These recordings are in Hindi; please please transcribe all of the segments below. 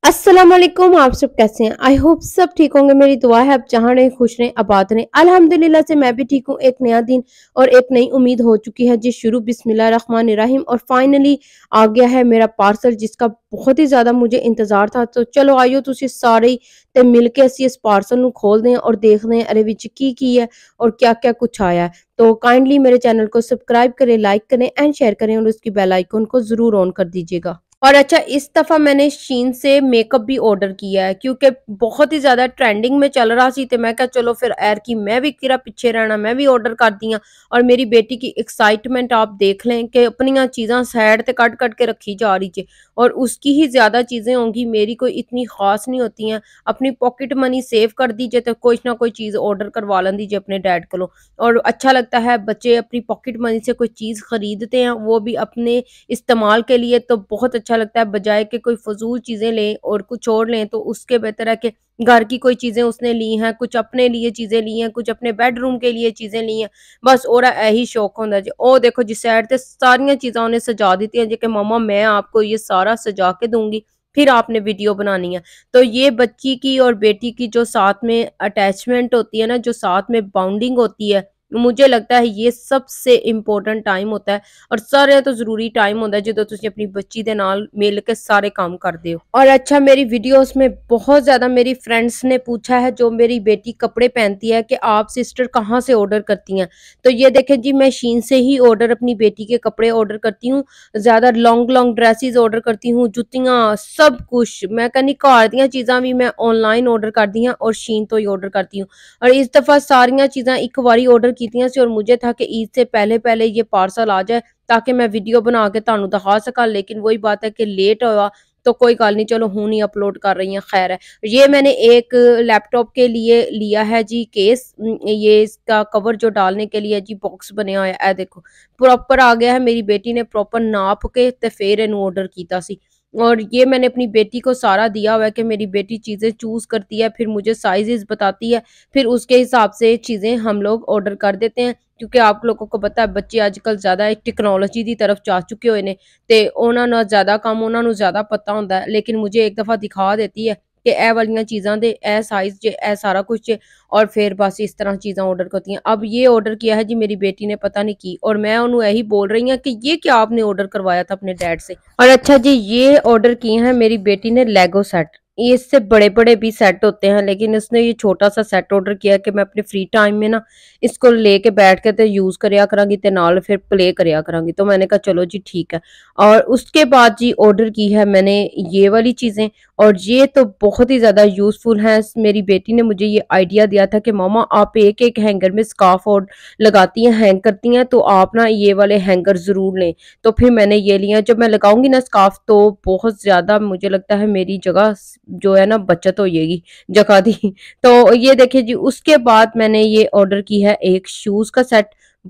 अस्सलाम वालेकुम। आप सब कैसे हैं? आई होप सब ठीक होंगे। मेरी दुआ है आप जहाँ रहें खुश रहें आबाद रहें। अल्हम्दुलिल्लाह से मैं भी ठीक हूँ। एक नया दिन और एक नई उम्मीद हो चुकी है जी शुरू। बिस्मिल्लाहिर्रहमानिर्रहीम। और फाइनली आ गया है मेरा पार्सल जिसका बहुत ही ज्यादा मुझे इंतजार था। तो चलो आइयो तुसी सारे ते मिल के असी इस पार्सल ਨੂੰ खोल दें और देख दें अरे विच की है और क्या क्या कुछ आया है। तो काइंडली मेरे चैनल को सब्सक्राइब करें, लाइक करें एंड शेयर करें और उसकी बेल आइकन को जरूर ऑन कर दीजिएगा। और अच्छा इस दफ़ा मैंने शीन से मेकअप भी ऑर्डर किया है क्योंकि बहुत ही ज़्यादा ट्रेंडिंग में चल रहा सी। तो मैं कहा चलो फिर एर की मैं भी किरा पिछे रहना, मैं भी ऑर्डर कर दियाँ। और मेरी बेटी की एक्साइटमेंट आप देख लें कि अपनियां चीज़ां साइड ते कट कट के रखी जा रही है और उसकी ही ज़्यादा चीज़ें होंगी, मेरी कोई इतनी खास नहीं होती हैं। अपनी पॉकेट मनी सेव कर दीजिए तो कुछ ना कोई चीज़ ऑर्डर करवा लें दीजिए अपने डैड को। और अच्छा लगता है बच्चे अपनी पॉकेट मनी से कोई चीज़ खरीदते हैं वो भी अपने इस्तेमाल के लिए, तो बहुत अच्छा लगता है बजाय कि कोई फजूल चीजें लें और कुछ और लें। तो उसके बेहतर है कि घर की कोई चीजें उसने ली हैं, कुछ अपने लिए चीजें ली हैं, कुछ अपने बेडरूम के लिए चीजें ली हैं। बस और यही शौक होता जी। ओ देखो जी साइड ते सारियां चीज़ां उन्हें सजा दी हैं जी कि मम्मा मैं आपको ये सारा सजा के दूंगी, फिर आपने वीडियो बनानी है। तो ये बच्ची की और बेटी की जो साथ में अटैचमेंट होती है ना, जो साथ में बाउंडिंग होती है, मुझे लगता है ये सबसे इंपॉर्टेंट टाइम होता है। और सारे तो जरूरी टाइम होता है जो तुम अपनी बच्ची दे नाल मिल के सारे काम करते हो। और अच्छा मेरी वीडियोस में बहुत ज्यादा मेरी फ्रेंड्स ने पूछा है जो मेरी बेटी कपड़े पहनती है कि आप सिस्टर कहाँ से ऑर्डर करती हैं। तो ये देखें जी मैं शीन से ही ऑर्डर अपनी बेटी के कपड़े ऑर्डर करती हूँ। ज्यादा लॉन्ग लॉन्ग ड्रेसेस ऑर्डर करती हूँ, जुतियां सब कुछ मैं कहनी घर दियां चीज़ां भी मैं ऑनलाइन ऑर्डर कर दी हैं और शीन तो ही ऑर्डर करती हूँ। और इस दफा सारियां चीज़ां एक बारी ऑर्डर कीतियां सी और मुझे था कि ईद से पहले पहले ये पार्सल आ जाए ताकि मैं वीडियो बना के तुहानू दिखा सका। लेकिन वही बात है कि लेट हुआ तो कोई गल नहीं, चलो हूँ ही अपलोड कर रही हैं। खैर है, ये मैंने एक लैपटॉप के लिए लिया है जी केस। ये इसका कवर जो डालने के लिए जी बॉक्स बने हुआ है देखो प्रॉपर आ गया है। मेरी बेटी ने प्रॉपर नाप के ते फिर इनू ऑर्डर किया सी। और ये मैंने अपनी बेटी को सारा दिया हुआ है कि मेरी बेटी चीज़ें चूज करती है, फिर मुझे साइजेस बताती है, फिर उसके हिसाब से चीज़ें हम लोग ऑर्डर कर देते हैं। क्योंकि आप लोगों को पता है बच्चे आजकल ज़्यादा टेक्नोलॉजी की तरफ जा चुके हुए ने ते उन्हां नाल ज़्यादा काम उन्हां नू ज़्यादा पता होंदा है। लेकिन मुझे एक दफ़ा दिखा देती है कि ए वालियां चीज़ां दे ए साइज जे ए सारा कुछ जे और फिर बस इस तरह चीज़ां ऑर्डर करती हैं। अब ये ऑर्डर किया है जी मेरी बेटी ने पता नहीं की और मैं उन्हें यही बोल रही हूँ कि ये क्या आपने ऑर्डर करवाया था अपने डैड से। और अच्छा जी ये ऑर्डर किए हैं मेरी बेटी ने लेगो सेट। ये इससे बड़े बड़े भी सेट होते हैं लेकिन इसने ये छोटा सा सेट ऑर्डर किया कि मैं अपने फ्री टाइम में ना इसको लेके बैठ के ते यूज करया करांगी ते नाल फिर प्ले करया करांगी। तो मैंने कहा चलो जी ठीक है। और उसके बाद जी ऑर्डर की है मैंने ये वाली चीजें और ये तो बहुत ही ज्यादा यूजफुल है। मेरी बेटी ने मुझे ये आइडिया दिया था कि मामा आप एक एक हैंगर में स्कार्फ और लगाती हैं, हैंग करती हैं, तो आप ना ये वाले हैंगर जरूर लें। तो फिर मैंने ये लिया। जब मैं लगाऊंगी ना स्कार्फ तो बहुत ज्यादा मुझे लगता है मेरी जगह जो है ना बचत हो जाएगी जगह दी। तो ये देखिए जी उसके बाद मैंने ये ऑर्डर की है एक शूज का सेट।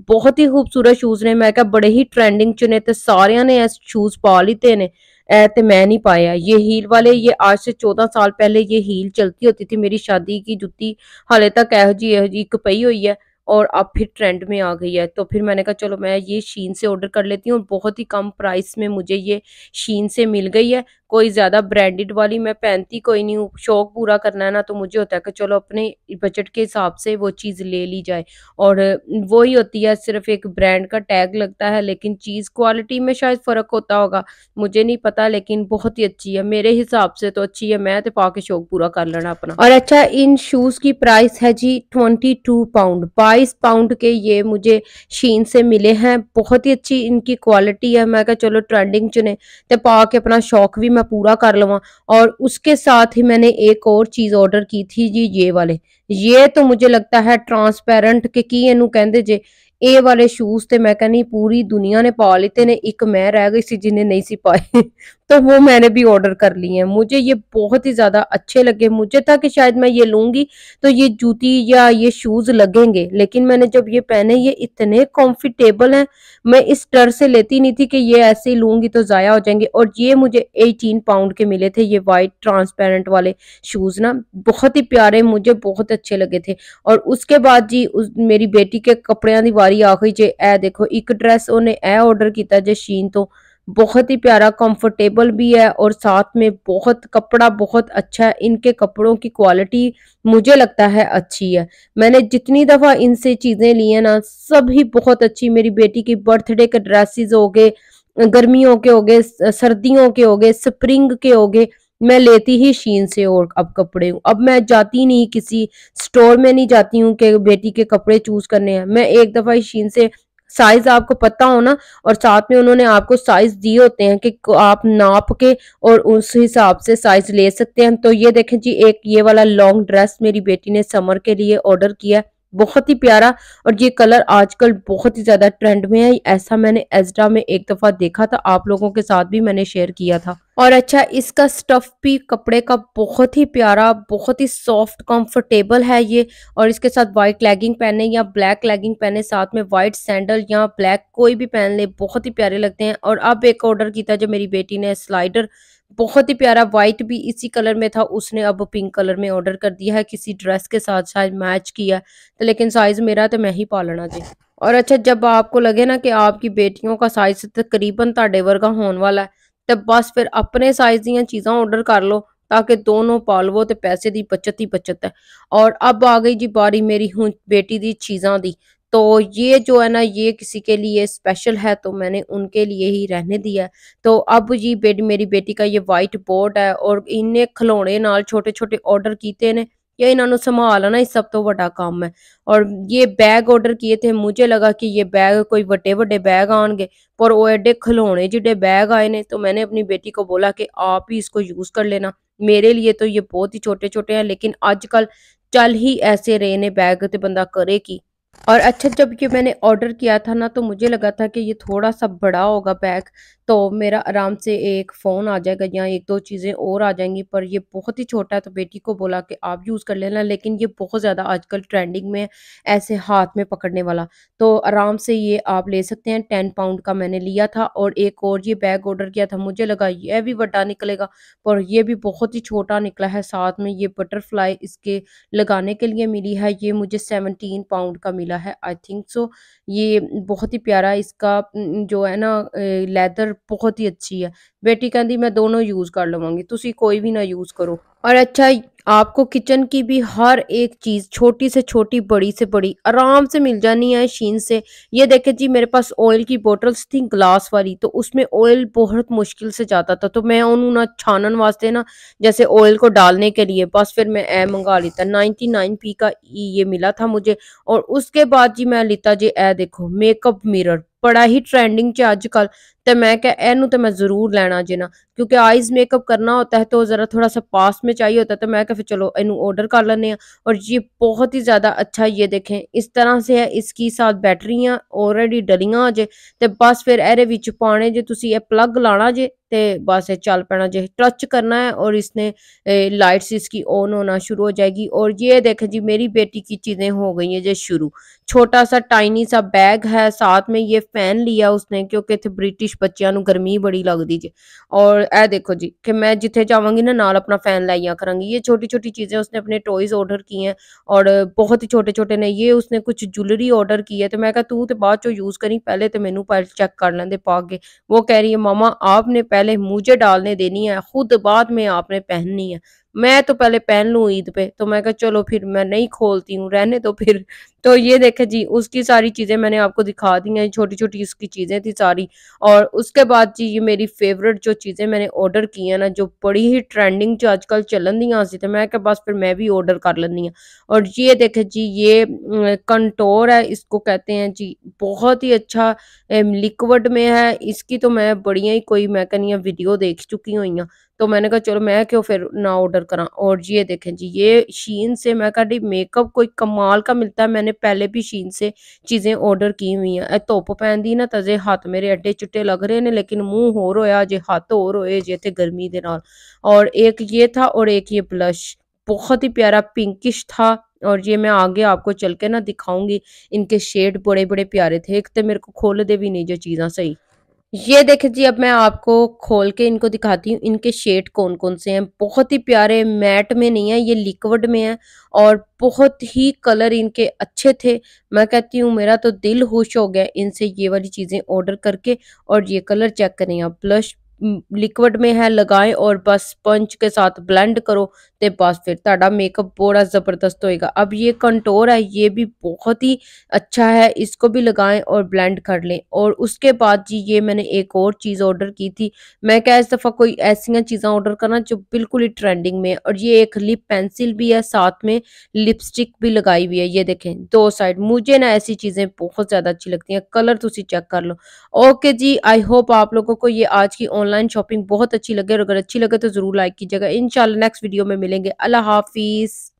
बहुत ही खूबसूरत शूज ने, मैं क्या बड़े ही ट्रेंडिंग च ने ते सारियां ने शूज पा लीते ने। ए ते मैं नहीं पाया ये हील वाले। ये आज से 14 साल पहले ये हील चलती होती थी। मेरी शादी की जुत्ती हाले तक एहो जी एक पई हुई है और अब फिर ट्रेंड में आ गई है। तो फिर मैंने कहा चलो मैं ये शीन से ऑर्डर कर लेती हूँ। बहुत ही कम प्राइस में मुझे ये शीन से मिल गई है। कोई ज्यादा ब्रांडेड वाली मैं पहनती कोई नहीं हूँ, शौक पूरा करना है ना तो मुझे होता है कि चलो अपने बजट के हिसाब से वो चीज ले ली जाए। और वो ही होती है, सिर्फ एक ब्रांड का टैग लगता है लेकिन चीज क्वालिटी में शायद फर्क होता होगा, मुझे नहीं पता। लेकिन बहुत ही अच्छी है मेरे हिसाब से तो अच्छी है। मैं तो पाके शौक पूरा कर लेना अपना। और अच्छा इन शूज की प्राइस है जी 22 पाउंड, 22 पाउंड के ये मुझे शीन से मिले हैं। बहुत ही अच्छी इनकी क्वालिटी है। मैं कहा चलो ट्रेंडिंग च ने ते पा के अपना शौक भी मैं पूरा कर लवां। और उसके साथ ही मैंने एक और चीज ऑर्डर की थी जी ये वाले। ये तो मुझे लगता है ट्रांसपेरेंट के की इनू कहंदे जे ए वाले शूज ते मैं कहनी पूरी दुनिया ने पा लेते ने, एक मैं रह गई सी जिन्हें नहीं सी पाए। तो वो मैंने भी ऑर्डर कर लिए हैं। मुझे ये बहुत ही ज्यादा अच्छे लगे। मुझे था कि शायद मैं ये लूंगी तो ये जूती या ये शूज लगेंगे, लेकिन मैंने जब ये पहने ये इतने कंफर्टेबल हैं। मैं इस डर से लेती नहीं थी कि ये ऐसे ही लूंगी तो जाया हो जाएंगे। और ये मुझे 18 पाउंड के मिले थे ये वाइट ट्रांसपेरेंट वाले शूज ना, बहुत ही प्यारे, मुझे बहुत अच्छे लगे थे। और उसके बाद जी मेरी बेटी के कपड़ियां दी वारी आ गई जे ए देखो एक ड्रेस उन्हें ए ऑर्डर किया जे शीन तो बहुत ही प्यारा, कंफर्टेबल भी है और साथ में बहुत कपड़ा बहुत अच्छा है। इनके कपड़ों की क्वालिटी मुझे लगता है अच्छी है। मैंने जितनी दफ़ा इनसे चीज़ें ली हैं ना, सभी बहुत अच्छी। मेरी बेटी की बर्थडे के ड्रेसेस हो गए, गर्मियों के हो गए, सर्दियों के हो गए, स्प्रिंग के हो गए, मैं लेती ही शीन से। और अब कपड़े अब मैं जाती नहीं, किसी स्टोर में नहीं जाती हूँ कि बेटी के कपड़े चूज करने हैं। मैं एक दफा ही शीन से, साइज आपको पता हो ना, और साथ में उन्होंने आपको साइज दिए होते हैं कि आप नाप के और उस हिसाब से साइज ले सकते हैं। तो ये देखें जी, एक ये वाला लॉन्ग ड्रेस मेरी बेटी ने समर के लिए ऑर्डर किया है, बहुत ही प्यारा। और ये कलर आजकल बहुत ही ज्यादा ट्रेंड में है। ऐसा मैंने एज़्रा में एक दफा देखा था, आप लोगों के साथ भी मैंने शेयर किया था। और अच्छा, इसका स्टफ भी कपड़े का बहुत ही प्यारा, बहुत ही सॉफ्ट कंफर्टेबल है ये। और इसके साथ व्हाइट लेगिंग पहने या ब्लैक लेगिंग पहने, साथ में व्हाइट सैंडल या ब्लैक कोई भी पहन ले, बहुत ही प्यारे लगते हैं। और अब एक ऑर्डर किया था जो मेरी बेटी ने, स्लाइडर, बहुत ही प्यारा, व्हाइट भी इसी कलर में था, उसने अब पिंक कलर में ऑर्डर कर दिया है, किसी ड्रेस के साथ शायद मैच किया। तो लेकिन साइज मेरा तो मैं ही पा लेना जी। और अच्छा, जब आपको लगे ना कि आपकी बेटियों का साइज तकरीबन ਤੁਹਾਡੇ वर्गा होने वाला है, तो बस फिर अपने साइज ਦੀਆਂ चीज़ां ऑर्डर कर लो, ताकि दोनों पा लवो, ते पैसे की बचत ही बचत है। और अब आ गई जी बारी मेरी हूँ बेटी दी चीज़ां दी। तो ये जो है ना, ये किसी के लिए स्पेशल है, तो मैंने उनके लिए ही रहने दिया है। तो अब जी मेरी बेटी का ये वाइट बोर्ड है, और इन्हें खिलौने नाल छोटे छोटे ऑर्डर किए ने, या इन्होंने संभालना ही सब तो बड़ा काम है। और ये बैग ऑर्डर किए थे, मुझे लगा कि ये बैग कोई वड्डे वड्डे बैग आएंगे, पर वो एडे खिलौने जिडे बैग आए ने। तो मैंने अपनी बेटी को बोला कि आप ही इसको यूज कर लेना, मेरे लिए तो ये बहुत ही छोटे छोटे हैं, लेकिन आजकल चल ही ऐसे रहे ने बैग, तो बंदा करे की। और अच्छा, जब ये मैंने ऑर्डर किया था ना, तो मुझे लगा था कि ये थोड़ा सा बड़ा होगा बैग, तो मेरा आराम से एक फ़ोन आ जाएगा या एक दो चीज़ें और आ जाएंगी, पर ये बहुत ही छोटा है। तो बेटी को बोला कि आप यूज़ कर लेना, लेकिन ये बहुत ज़्यादा आजकल ट्रेंडिंग में है, ऐसे हाथ में पकड़ने वाला। तो आराम से ये आप ले सकते हैं। 10 पाउंड का मैंने लिया था। और एक और ये बैग ऑर्डर किया था, मुझे लगा यह भी बड़ा निकलेगा, पर ये भी बहुत ही छोटा निकला है। साथ में ये बटरफ्लाई इसके लगाने के लिए मिली है, ये मुझे 17 पाउंड का मिला है, आई थिंक सो। ये बहुत ही प्यारा, इसका जो है ना, लेदर बहुत ही अच्छी है। बेटी कहती मैं दोनों यूज कर लवांगी, तुसी कोई भी ना यूज करो। और अच्छा, आपको किचन की भी हर एक चीज, छोटी से छोटी, बड़ी से बड़ी, आराम से मिल जानी है शीन से। ये देखे जी, मेरे पास ऑयल की बोटल्स थी ग्लास वाली, तो उसमें ऑयल बहुत मुश्किल से जाता था, तो मैं उन्होंने ना छानन वास्ते ना, जैसे ऑयल को डालने के लिए, बस फिर मैं ए मंगा लेता। 99p का ये मिला था मुझे। और उसके बाद जी मैं लिता जी, ए देखो, मेकअप मिरर बड़ा ही ट्रेंडिंग च अजकल। तो मैं क्या, एनू तो मैं जरूर लेना जी ना, क्योंकि आईज मेकअप करना होता है, तो जरा थोड़ा सा पास में चाहिए होता है। तो मैं क्या, फिर चलो इनू ऑर्डर कर लेने हैं। और ये बहुत ही ज्यादा अच्छा, ये देखें इस तरह से है, इसकी साथ बैटरियां ऑलरेडी डलियां जे, ते बस फिर एरे विच पाने जे, तुसी ये प्लग लाना जे, ते बस ये चल पैना जे, टच करना है और इसने लाइट्स इसकी ऑन होना शुरू हो जाएगी। और ये देखें जी, मेरी बेटी की चीजें हो गई हैं जे शुरू। छोटा सा टाइनी सा बैग है, साथ में ये फैन लिया उसने, क्योंकि इत्थे ब्रिटिश बच्चों ਨੂੰ गर्मी बड़ी लगदी जे। और ए देखो जी कि मैं जिथे जावांगी ना, नाल अपना फैन लाइया करांगी। ये छोटी छोटी चीजें उसने अपने टॉयज ऑर्डर किए हैं, और बहुत ही छोटे छोटे ने। ये उसने कुछ ज्वेलरी ऑर्डर की है, तो मैं कहा तू तो बाद चो यूज करी, पहले तो मैनू पहले चेक कर लेंदे पा के। वो कह रही है मामा आपने पहले मुझे डालने देनी है, खुद बाद में आपने पहननी है। मैं तो पहले पहन लूं ईद पे। तो मैं कहा चलो फिर मैं नहीं खोलती हूँ, रहने दो फिर। तो ये देखे जी, उसकी सारी चीजें मैंने आपको दिखा दी हैं, छोटी छोटी उसकी चीजें थी सारी। और उसके बाद जी, ये मेरी फेवरेट जो चीजें मैंने ऑर्डर की है ना, जो बड़ी ही ट्रेंडिंग च आजकल चलन दियां सी, ते मैं क्या बस फिर मैं भी ऑर्डर कर लेनी है। और ये देखे जी, ये कंटोर है, इसको कहते हैं जी, बहुत ही अच्छा लिक्विड में है। इसकी तो मैं बढ़िया ही कोई, मैं कहनी वीडियो देख चुकी हुई हूँ। तो मैंने कहा चलो मैं क्यों फिर ना ऑर्डर करा। और ये देखें जी, ये शीन से मैं कहा मेकअप कोई कमाल का मिलता है। मैंने पहले भी शीन से चीजें ऑर्डर की हुई हैं। धुप पैंदी ना, तजे हाथ मेरे एडे चिट्टे लग रहे ने, लेकिन मुंह होर होया जे, हाथ होर होए जे थे गर्मी दे नाल। और एक ये था, और एक ये ब्लश, बहुत ही प्यारा पिंकिश था। और ये मैं आगे आपको चल के ना दिखाऊंगी, इनके शेड बड़े बड़े प्यारे थे। एक तो मेरे को खोल दे भी नहीं जो चीज़ां सही। ये देखें जी, अब मैं आपको खोल के इनको दिखाती हूँ, इनके शेड कौन-कौन से हैं। बहुत ही प्यारे, मैट में नहीं है, ये लिक्विड में है और बहुत ही कलर इनके अच्छे थे। मैं कहती हूँ मेरा तो दिल खुश हो गया इनसे ये वाली चीज़ें ऑर्डर करके। और ये कलर चेक करें आप, ब्लश लिक्विड में है, लगाएँ और बस स्पंज के साथ ब्लेंड करो ते बस फिर ਤੁਹਾਡਾ मेकअप बड़ा ज़बरदस्त होएगा। अब ये कंटूर है, ये भी बहुत ही अच्छा है, इसको भी लगाएँ और ब्लेंड कर लें। और उसके बाद जी ये मैंने एक और चीज़ ऑर्डर की थी। मैं क्या इस दफ़ा कोई ऐसियाँ चीज़ें ऑर्डर करना जो बिल्कुल ही ट्रेंडिंग में है। और ये एक लिप पेंसिल भी है, साथ में लिपस्टिक भी लगाई हुई है। ये देखें 2 साइड, मुझे ना ऐसी चीज़ें बहुत ज़्यादा अच्छी लगती हैं। कलर तुसी चेक कर लो। ओके जी, आई होप आप लोगों को ये आज की ऑनलाइन शॉपिंग बहुत अच्छी लगे और अगर अच्छी लगे तो ज़रूर लाइक कीजिएगा। इंशाल्लाह नेक्स्ट वीडियो में मिलेंगे। अल्लाह हाफ़िज़।